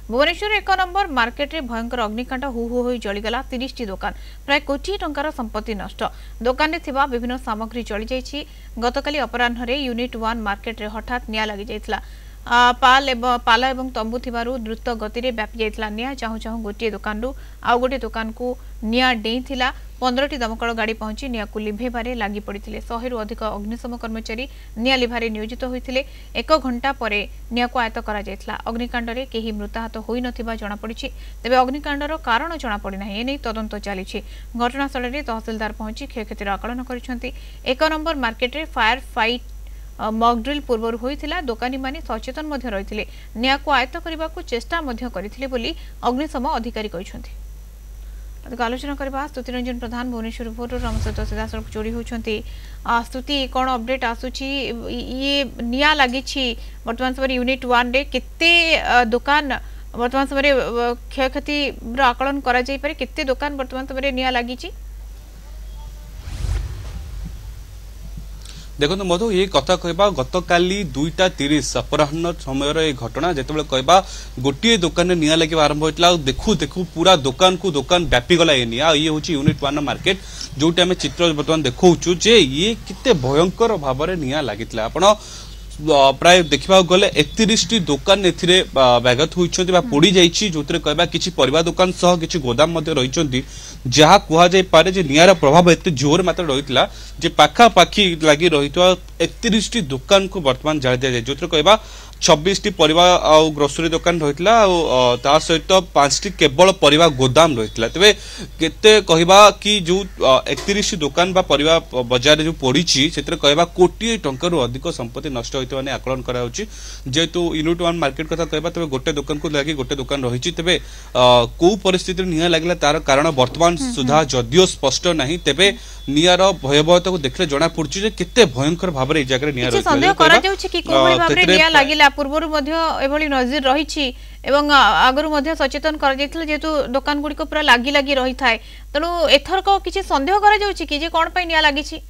Bhubaneswar 1 number market रे भयंकर अग्निकांड हु हु होई जलिगला 30 दुकान प्राय कोटी टंकार संपत्ति नष्ट दुकान रे थिबा विभिन्न सामग्री जली जाइछि। गतकाली अपराह्न रे यूनिट 1 मार्केट रे हठात निया लागि जाइतला। पाल एवं तंबू थिबारु द्रुत गति रे व्यापी जाइतला निया। चाहू चाहू गोटे दुकान रु आउ गोटे दुकान को निया डेइथिला। 15टी दमकल गाड़ी पहुंची निया को लिभेबारे लागि पड़िथिले। 100 रु अधिक अग्निशम कर्मचारी निया लिभारे नियोजित होइथिले। 1 घंटा परे निया को आयत्त करा जाइतला। अग्निकांड रे केही मृताहत होई नथिबा जणा पड़िछि। तेबे अग्निकांडर कारण जणा पड़ि नाही। एनै तदंत चालिछि। घटनास्थल रे तहसीलदार पहुंची क्षयक्षतिर आकलन करिसंती। 1 नंबर मार्केट रे फायर फाइट मॉकड्रिल पूर्व होइथिला। दुकानी माने सचेतन मध्ये रहिथिले। निया को आयत्त करबा को चेष्टा मध्ये करिथिले बोली अग्निशम अधिकारी कहिसंती। अधिक आलोचना करबा स्तुति रंजन प्रधान भुवनेश्वर रिपोर्टर राम सहित सीधासलख जोड़ी होती। स्तुति कौन अपडेट आसुची ये निया लगी वर्तमान समय यूनिट 1 रे केते दुकान वर्तमान समय क्षयक्षति आकलन करा जाई पारे केते दुकान वर्तमान समय निया लगी। देखो मधु ये कथा कहबा गतकाली 2:30 अपराह्न समय घटना जिते कहबा गोटे दुकान निया लगे आरंभ होता देखू देखू पूरा दुकान को दुकान व्यापी गला ये निया। ये हूँ यूनिट 1 मार्केट जोटी आम चित्र बर्तमान देखु जे ये किते भयंकर भाव में निया लगी आपण प्राय देखा गले 31टी दुकान ए व्याघत होती पोड़ी जाइए जो कहबा किसी परिवा दुकान सह किसी गोदाम रही जहाँ कहुई पारे जे नियार प्रभाव एत जोर मात्र रही जे पाखापाखि लगी रही 31टी दुकान को वर्तमान जाली दि जाए जो कहबा 26टी परिवा आउ ग्रोसरी दुकान रही ता सहित 5टी केवल परिवा गोदाम रही। तेरे केते कहबा कि जो 31 दुकान बा परिवा बाजार जो पड़ी से कहबा कोटी टंका रु अधिक संपत्ति नष्ट होता ने आकलन करा जेहेतु यूनिट 1 मार्केट कथा कहबा तेरे गोटे दुकान को लगी गोटे दुकान रही तेरे को परिस्थिति निया लगला तार कारण वर्तमान सुधा जदियो स्पष्ट नहीं तेरे नियार भयावहता को देखले जना पड़छि जे केते भयंकर भाव रे जगह निया रही संदेह करा जाउछि कि कोबोली भाव रे निया लागिला पूर्वरु मध्य एभली नजर रहिछि एवं आगरु मध्य सचेतन करा जायथिले जेतु दुकान गुडी को पूरा लागी लागी रही थाए तणु एथर को किछि संदेह करा जाउछि कि जे कोन पई निया लागिछि।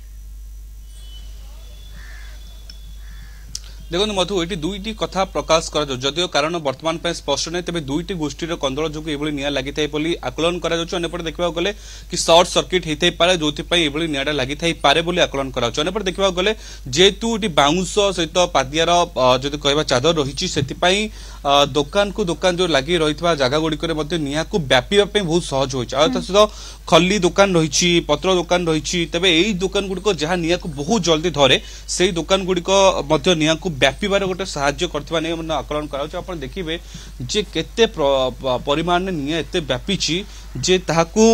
देखो मधु ये दुईटी कथा प्रकाश कर जदियो कारण वर्तमान स्पष्ट नहीं तेज दुईटी गोष्ठी कंदल जो ये निया लगी था आकलन करपटे देखा गले कि सर्ट सर्किट होता पारे जो ये निया लगी पारे आकलन करपटे देखा गले जेहेतु ये बाउंस सहित पादियार जो कहवा चादर रही से दुकान को दुकान जो लगी रही जगह गुड़िक निया को व्यापीवाई बहुत सहज हो खली दुकान रही पत्र दुकान रही तेज यही दुकान गुड़िक जहाँ निया को बहुत जल्दी धरे से दुकान गुड़िक निया को व्यापीबार गोटे साहाय्य करथिबा नै आकलन कराउछ। आपण देखिबे जे केते परिमाण ने निया एते व्यापीची जे ताकू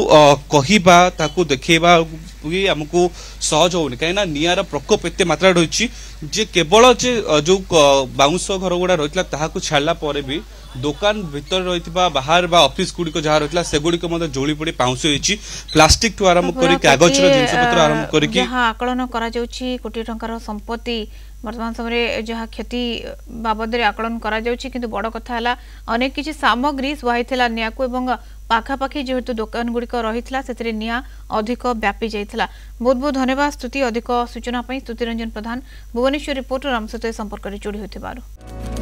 कहिबा ताकू देखेबा भी हमको सहज होनी कहीं नियार प्रकोप एते मात्रा रही जे केवल जे जो बाउंस घर गुड़ा रही ताकू छाड़ला पर भी दुकान भीतर रही बाहर बा ऑफिस गुड़िक जहाँ रही से गुड़िक जोड़ी पड़ी पाउंस होती प्लास्टिक ठू आरंभ कर कागज जिनपतर आरंभ कर आकलन करा जाउछि कोटी टंकार संपत्ति वर्तमान समय जहाँ क्षति बाबद आकलन करा जाउछि किंतु बड़ कथा है अनेक किसी सामग्री सुहाईला निया को एवं पाखापाखि जेहेतु दुकान गुड़िक रही से निया अधिक व्यापी जाइथिला। बहुत बहुत धन्यवाद स्तुति अधिक सूचना स्तुति रंजन प्रधान भुवनेश्वर रिपोर्टर आम सहित संपर्क जोड़ी होथिबारु।